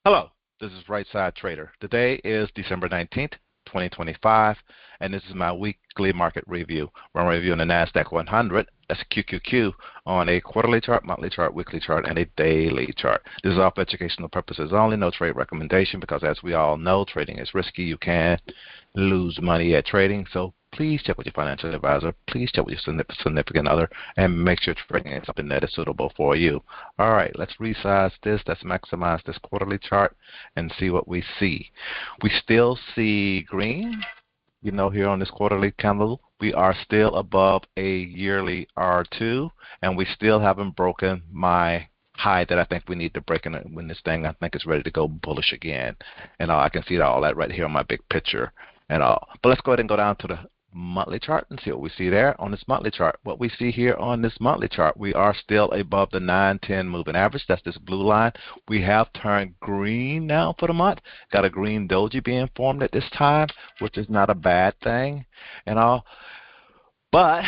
Hello, this is Right Side Trader. Today is December 19th, 2025, and this is my weekly market review. We're reviewing the Nasdaq 100, that's QQQ, on a quarterly chart, monthly chart, weekly chart, and a daily chart. This is all for educational purposes only, no trade recommendation, because as we all know, trading is risky. You can lose money at trading, so please check with your financial advisor. Please check with your significant other and make sure trading is something that is suitable for you. All right, let's resize this. Let's maximize this quarterly chart and see what we see. We still see green. Here on this quarterly candle, we are still above a yearly R2, and we still haven't broken my high that I think we need to break in when this thing I think is ready to go bullish again. And I can see all that right here on my big picture and all. But let's go ahead and go down to the monthly chart and see what we see there on this monthly chart. What we see here on this monthly chart, we are still above the 9-10 moving average. That's this blue line. We have turned green now for the month. Got a green doji being formed at this time, which is not a bad thing and all. But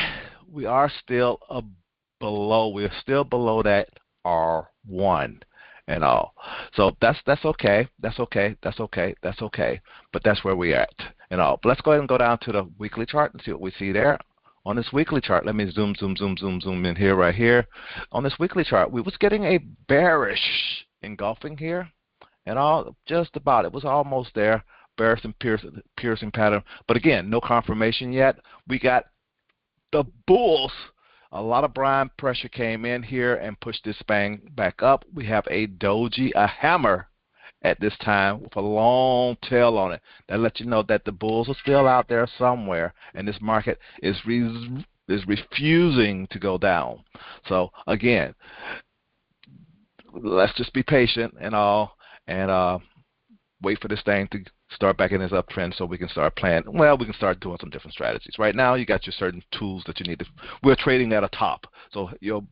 we are still below. We're still below that R1 and all. So that's okay. That's okay. That's okay. That's okay. But that's where we're at and all. But let's go ahead and go down to the weekly chart and see what we see there. On this weekly chart, let me zoom in here, right here. On this weekly chart, we was getting a bearish engulfing here and all, just about. It was almost there, bearish and piercing pattern. But again, no confirmation yet. We got the bulls. A lot of buying pressure came in here and pushed this bang back up. We have a doji, a hammer at this time with a long tail on it. That lets you know that the bulls are still out there somewhere, and this market is refusing to go down. So again, let's just be patient and all, and wait for this thing to start back in this uptrend so we can start planning. Well, we can start doing some different strategies. Right now, you got your certain tools that you need to. We're trading at a top, so your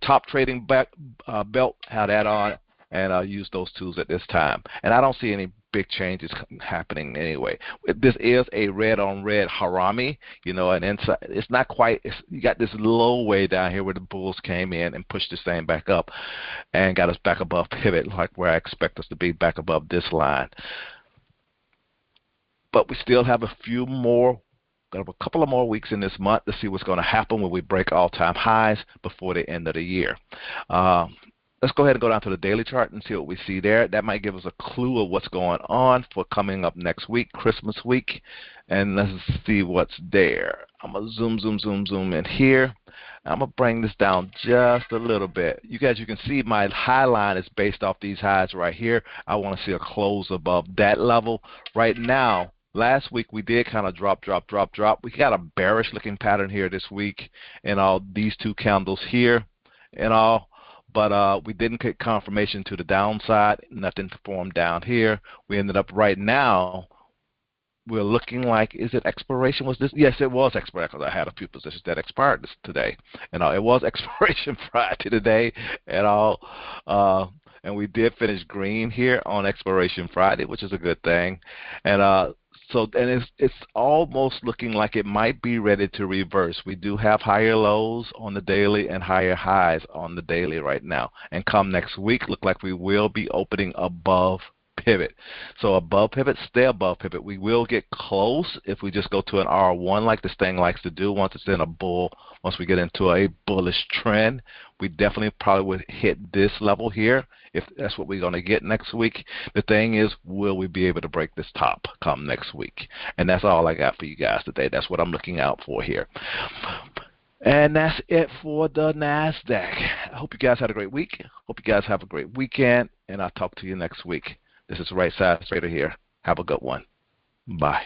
top trading belt, have that on, and use those tools at this time. And I don't see any big changes happening anyway. This is a red on red harami, and inside it's not quite. You got this low way down here where the bulls came in and pushed this thing back up and got us back above pivot, like where I expect us to be, back above this line. But we still have a few more. Got a couple of more weeks in this month to see what's going to happen when we break all-time highs before the end of the year. Let's go ahead and go down to the daily chart and see what we see there. That might give us a clue of what's going on for coming up next week, Christmas week. And let's see what's there. I'm going to zoom in here. I'm going to bring this down just a little bit. You guys, you can see my high line is based off these highs right here. I want to see a close above that level. Right now, last week we did kind of drop. We got a bearish looking pattern here this week and all these two candles here and all. But we didn't get confirmation to the downside. Nothing formed down here. We ended up right now, we're looking like, is it expiration? Was this? Yes, it was expiration, because I had a few positions that expired today. And it was expiration Friday today and all. And we did finish green here on expiration Friday, which is a good thing. And it's almost looking like it might be ready to reverse. We do have higher lows on the daily and higher highs on the daily right now. And come next week, look like we will be opening above pivot. So above pivot, stay above pivot. We will get close if we just go to an R1 like this thing likes to do once it's in a bull. Once we get into a bullish trend, we definitely probably would hit this level here if that's what we're going to get next week. The thing is, will we be able to break this top come next week? And that's all I got for you guys today. That's what I'm looking out for here. And that's it for the Nasdaq. I hope you guys had a great week. Hope you guys have a great weekend, and I'll talk to you next week. This is Right Side Trader here. Have a good one. Bye.